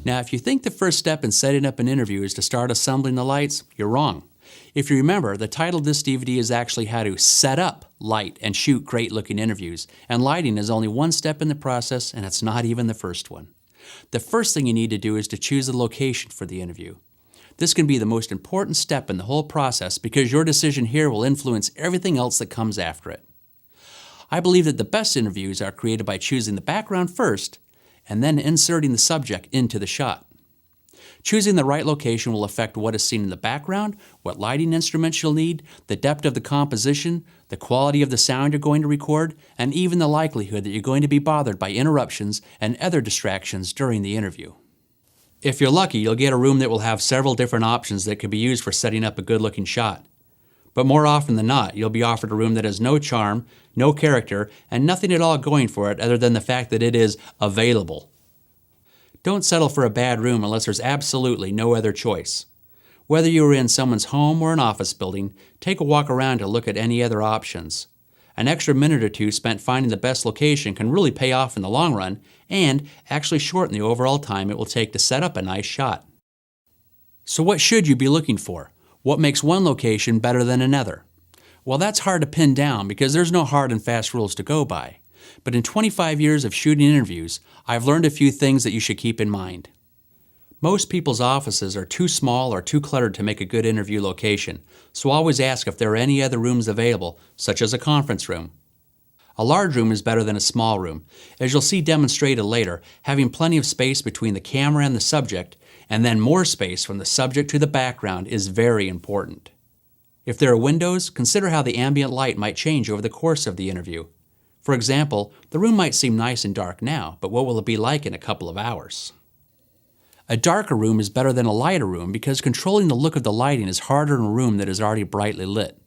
Now, if you think the first step in setting up an interview is to start assembling the lights, you're wrong. If you remember, the title of this DVD is actually how to set up, light, and shoot great-looking interviews, and lighting is only one step in the process, and it's not even the first one. The first thing you need to do is to choose a location for the interview. This can be the most important step in the whole process because your decision here will influence everything else that comes after it. I believe that the best interviews are created by choosing the background first and then inserting the subject into the shot. Choosing the right location will affect what is seen in the background, what lighting instruments you'll need, the depth of the composition, the quality of the sound you're going to record, and even the likelihood that you're going to be bothered by interruptions and other distractions during the interview. If you're lucky, you'll get a room that will have several different options that could be used for setting up a good-looking shot. But more often than not, you'll be offered a room that has no charm, no character, and nothing at all going for it other than the fact that it is available. Don't settle for a bad room unless there's absolutely no other choice. Whether you are in someone's home or an office building, take a walk around to look at any other options. An extra minute or two spent finding the best location can really pay off in the long run and actually shorten the overall time it will take to set up a nice shot. So what should you be looking for? What makes one location better than another? Well, that's hard to pin down because there's no hard and fast rules to go by. But in 25 years of shooting interviews, I've learned a few things that you should keep in mind. Most people's offices are too small or too cluttered to make a good interview location, so always ask if there are any other rooms available, such as a conference room. A large room is better than a small room. As you'll see demonstrated later, having plenty of space between the camera and the subject, and then more space from the subject to the background is very important. If there are windows, consider how the ambient light might change over the course of the interview. For example, the room might seem nice and dark now, but what will it be like in a couple of hours? A darker room is better than a lighter room because controlling the look of the lighting is harder in a room that is already brightly lit.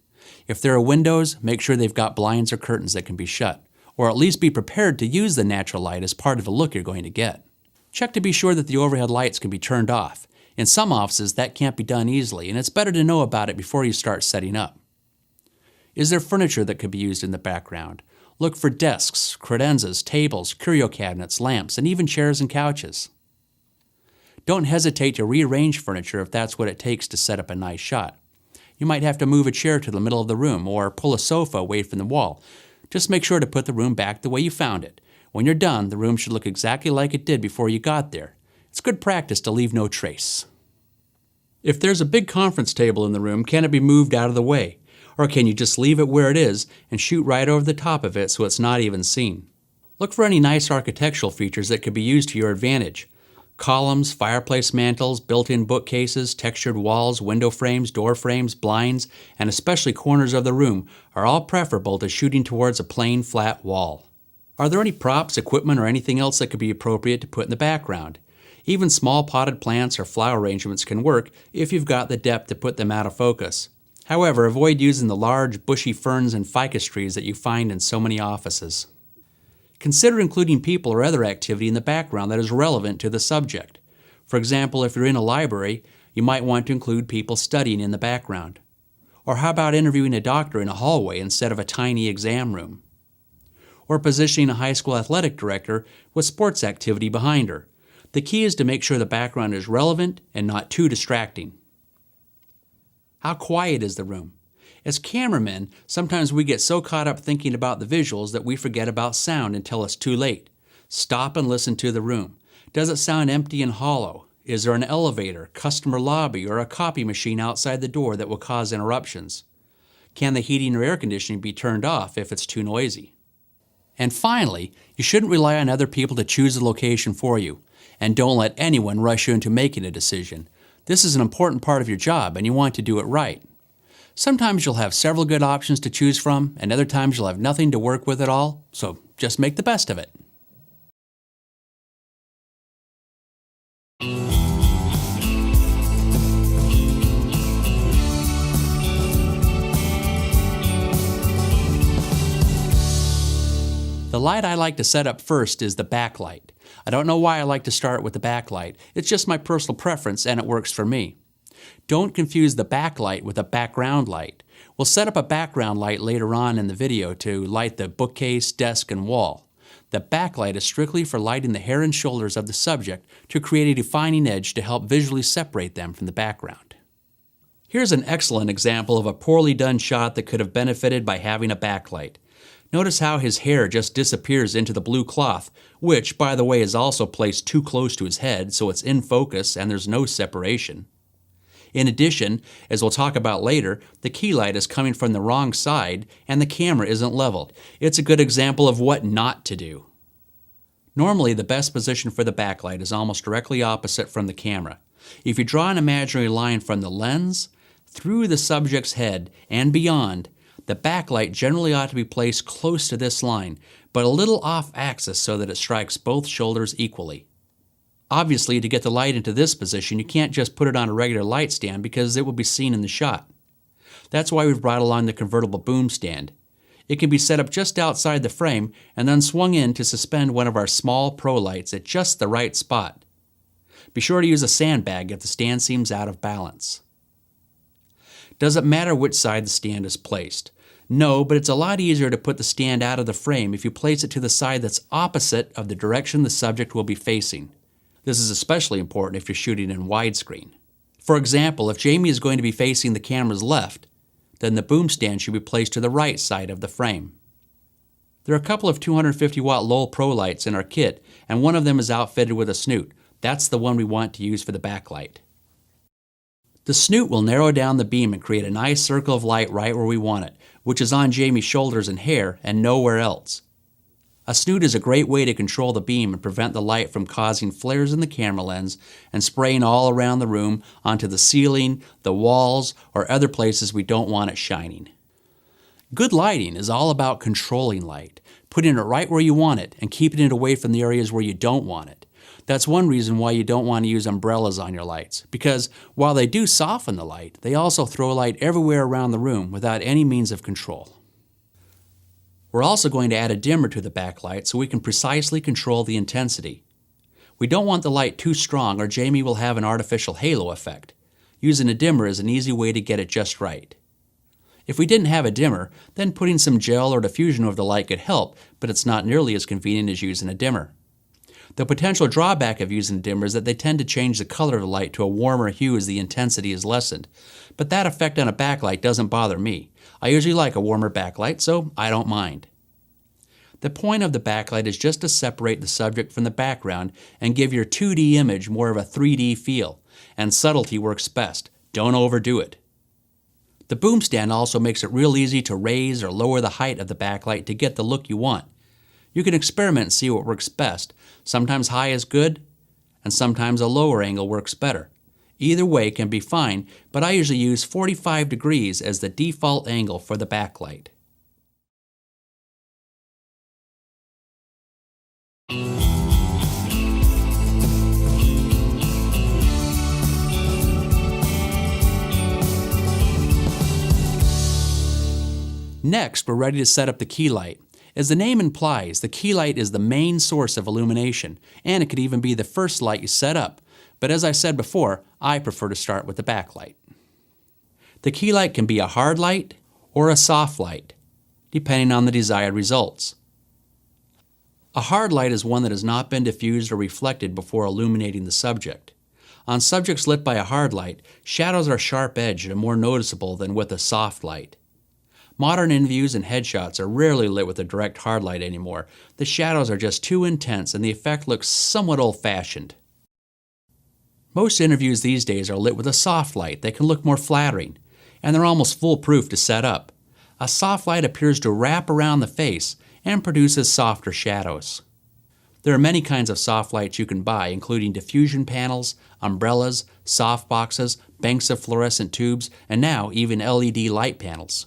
If there are windows, make sure they've got blinds or curtains that can be shut, or at least be prepared to use the natural light as part of the look you're going to get. Check to be sure that the overhead lights can be turned off. In some offices, that can't be done easily, and it's better to know about it before you start setting up. Is there furniture that could be used in the background? Look for desks, credenzas, tables, curio cabinets, lamps, and even chairs and couches. Don't hesitate to rearrange furniture if that's what it takes to set up a nice shot. You might have to move a chair to the middle of the room or pull a sofa away from the wall. Just make sure to put the room back the way you found it. When you're done, the room should look exactly like it did before you got there. It's good practice to leave no trace. If there's a big conference table in the room, can it be moved out of the way? Or can you just leave it where it is and shoot right over the top of it so it's not even seen? Look for any nice architectural features that could be used to your advantage. Columns, fireplace mantels, built-in bookcases, textured walls, window frames, door frames, blinds, and especially corners of the room are all preferable to shooting towards a plain, flat wall. Are there any props, equipment, or anything else that could be appropriate to put in the background? Even small potted plants or flower arrangements can work if you've got the depth to put them out of focus. However, avoid using the large, bushy ferns and ficus trees that you find in so many offices. Consider including people or other activity in the background that is relevant to the subject. For example, if you're in a library, you might want to include people studying in the background. Or how about interviewing a doctor in a hallway instead of a tiny exam room? Or positioning a high school athletic director with sports activity behind her. The key is to make sure the background is relevant and not too distracting. How quiet is the room? As cameramen, sometimes we get so caught up thinking about the visuals that we forget about sound until it's too late. Stop and listen to the room. Does it sound empty and hollow? Is there an elevator, customer lobby, or a copy machine outside the door that will cause interruptions? Can the heating or air conditioning be turned off if it's too noisy? And finally, you shouldn't rely on other people to choose the location for you. And don't let anyone rush you into making a decision. This is an important part of your job and you want to do it right. Sometimes you'll have several good options to choose from, and other times you'll have nothing to work with at all, so just make the best of it. The light I like to set up first is the backlight. I don't know why I like to start with the backlight. It's just my personal preference and it works for me. Don't confuse the backlight with a background light. We'll set up a background light later on in the video to light the bookcase, desk, and wall. The backlight is strictly for lighting the hair and shoulders of the subject to create a defining edge to help visually separate them from the background. Here's an excellent example of a poorly done shot that could have benefited by having a backlight. Notice how his hair just disappears into the blue cloth, which, by the way, is also placed too close to his head, so it's in focus and there's no separation. In addition, as we'll talk about later, the key light is coming from the wrong side and the camera isn't leveled. It's a good example of what not to do. Normally, the best position for the backlight is almost directly opposite from the camera. If you draw an imaginary line from the lens, through the subject's head, and beyond, the backlight generally ought to be placed close to this line, but a little off-axis so that it strikes both shoulders equally. Obviously, to get the light into this position, you can't just put it on a regular light stand because it will be seen in the shot. That's why we've brought along the convertible boom stand. It can be set up just outside the frame and then swung in to suspend one of our small pro lights at just the right spot. Be sure to use a sandbag if the stand seems out of balance. Does it matter which side the stand is placed? No, but it's a lot easier to put the stand out of the frame if you place it to the side that's opposite of the direction the subject will be facing. This is especially important if you're shooting in widescreen. For example, if Jamie is going to be facing the camera's left, then the boom stand should be placed to the right side of the frame. There are a couple of 250-watt Lowell Pro lights in our kit, and one of them is outfitted with a snoot. That's the one we want to use for the backlight. The snoot will narrow down the beam and create a nice circle of light right where we want it, which is on Jamie's shoulders and hair and nowhere else. A snoot is a great way to control the beam and prevent the light from causing flares in the camera lens and spraying all around the room onto the ceiling, the walls, or other places we don't want it shining. Good lighting is all about controlling light, putting it right where you want it and keeping it away from the areas where you don't want it. That's one reason why you don't want to use umbrellas on your lights, because while they do soften the light, they also throw light everywhere around the room without any means of control. We're also going to add a dimmer to the backlight so we can precisely control the intensity. We don't want the light too strong or Jamie will have an artificial halo effect. Using a dimmer is an easy way to get it just right. If we didn't have a dimmer, then putting some gel or diffusion over the light could help, but it's not nearly as convenient as using a dimmer. The potential drawback of using a dimmer is that they tend to change the color of the light to a warmer hue as the intensity is lessened. But that effect on a backlight doesn't bother me. I usually like a warmer backlight, so I don't mind. The point of the backlight is just to separate the subject from the background and give your 2D image more of a 3D feel. And subtlety works best. Don't overdo it. The boom stand also makes it real easy to raise or lower the height of the backlight to get the look you want. You can experiment and see what works best. Sometimes high is good, and sometimes a lower angle works better. Either way can be fine, but I usually use 45 degrees as the default angle for the backlight. Next, we're ready to set up the key light. As the name implies, the key light is the main source of illumination, and it could even be the first light you set up. But as I said before, I prefer to start with the backlight. The key light can be a hard light or a soft light, depending on the desired results. A hard light is one that has not been diffused or reflected before illuminating the subject. On subjects lit by a hard light, shadows are sharp-edged and more noticeable than with a soft light. Modern interviews and headshots are rarely lit with a direct hard light anymore. The shadows are just too intense and the effect looks somewhat old-fashioned. Most interviews these days are lit with a soft light that can look more flattering, and they're almost foolproof to set up. A soft light appears to wrap around the face and produces softer shadows. There are many kinds of soft lights you can buy, including diffusion panels, umbrellas, softboxes, banks of fluorescent tubes, and now even LED light panels.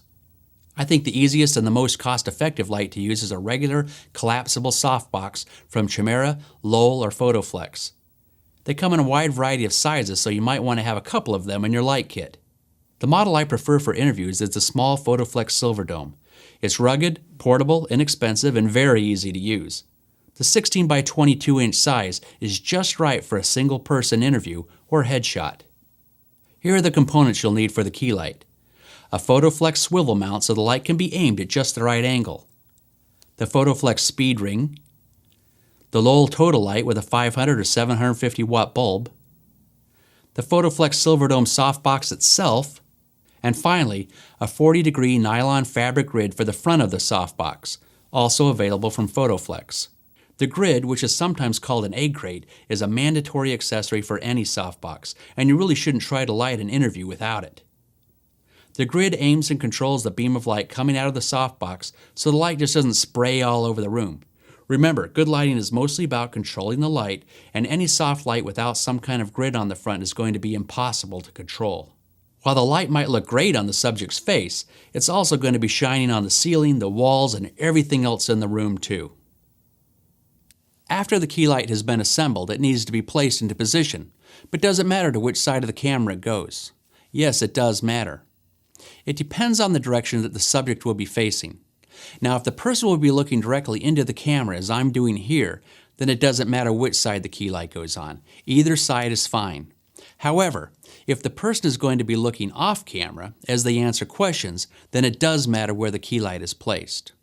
I think the easiest and the most cost-effective light to use is a regular, collapsible softbox from Chimera, Lowell, or Photoflex. They come in a wide variety of sizes, so you might want to have a couple of them in your light kit. The model I prefer for interviews is the small Photoflex Silverdome. It's rugged, portable, inexpensive, and very easy to use. The 16 by 22 inch size is just right for a single-person interview or headshot. Here are the components you'll need for the key light. A Photoflex swivel mount so the light can be aimed at just the right angle. The Photoflex speed ring, the Lowell Total Light with a 500 or 750 watt bulb, the PhotoFlex Silverdome softbox itself, and finally, a 40-degree nylon fabric grid for the front of the softbox, also available from PhotoFlex. The grid, which is sometimes called an egg crate, is a mandatory accessory for any softbox, and you really shouldn't try to light an interview without it. The grid aims and controls the beam of light coming out of the softbox so the light just doesn't spray all over the room. Remember, good lighting is mostly about controlling the light, and any soft light without some kind of grid on the front is going to be impossible to control. While the light might look great on the subject's face, it's also going to be shining on the ceiling, the walls, and everything else in the room too. After the key light has been assembled, it needs to be placed into position, but does it matter to which side of the camera it goes? Yes, it does matter. It depends on the direction that the subject will be facing. Now, if the person will be looking directly into the camera as I'm doing here, then it doesn't matter which side the key light goes on. Either side is fine. However, if the person is going to be looking off camera as they answer questions, then it does matter where the key light is placed.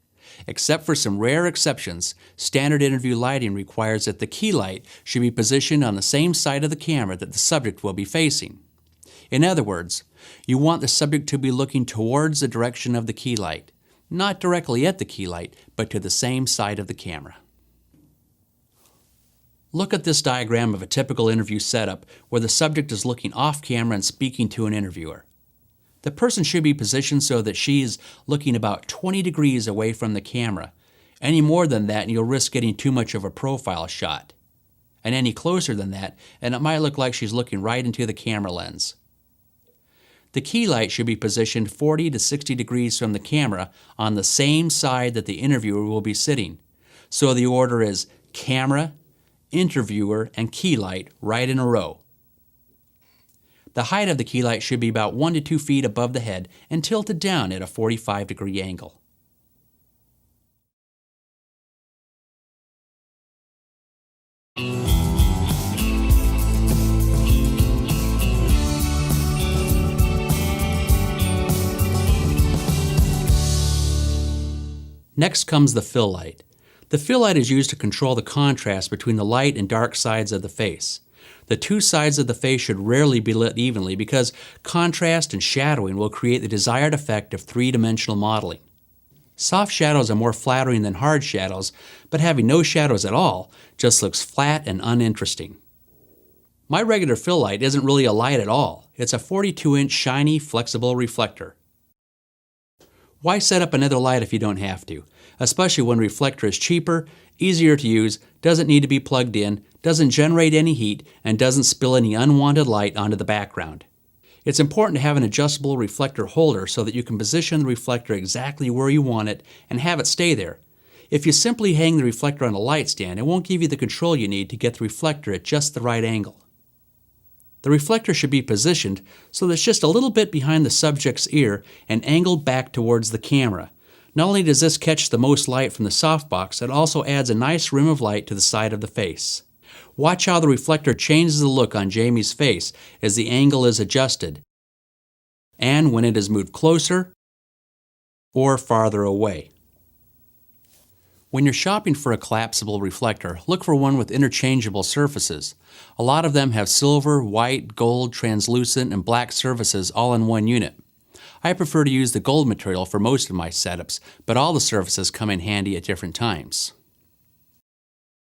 Except for some rare exceptions, standard interview lighting requires that the key light should be positioned on the same side of the camera that the subject will be facing. In other words, you want the subject to be looking towards the direction of the key light, not directly at the key light, but to the same side of the camera. Look at this diagram of a typical interview setup where the subject is looking off camera and speaking to an interviewer. The person should be positioned so that she is looking about 20 degrees away from the camera. Any more than that and you'll risk getting too much of a profile shot. And any closer than that and it might look like she's looking right into the camera lens. The key light should be positioned 40 to 60 degrees from the camera on the same side that the interviewer will be sitting. So the order is camera, interviewer, and key light right in a row. The height of the key light should be about 1 to 2 feet above the head and tilted down at a 45-degree angle. Next comes the fill light. The fill light is used to control the contrast between the light and dark sides of the face. The two sides of the face should rarely be lit evenly because contrast and shadowing will create the desired effect of three-dimensional modeling. Soft shadows are more flattering than hard shadows, but having no shadows at all just looks flat and uninteresting. My regular fill light isn't really a light at all. It's a 42-inch shiny, flexible reflector. Why set up another light if you don't have to? Especially when a reflector is cheaper, easier to use, doesn't need to be plugged in, doesn't generate any heat, and doesn't spill any unwanted light onto the background. It's important to have an adjustable reflector holder so that you can position the reflector exactly where you want it and have it stay there. If you simply hang the reflector on a light stand, it won't give you the control you need to get the reflector at just the right angle. The reflector should be positioned so that it's just a little bit behind the subject's ear and angled back towards the camera. Not only does this catch the most light from the softbox, it also adds a nice rim of light to the side of the face. Watch how the reflector changes the look on Jamie's face as the angle is adjusted, and when it is moved closer or farther away. When you're shopping for a collapsible reflector, look for one with interchangeable surfaces. A lot of them have silver, white, gold, translucent, and black surfaces all in one unit. I prefer to use the gold material for most of my setups, but all the surfaces come in handy at different times.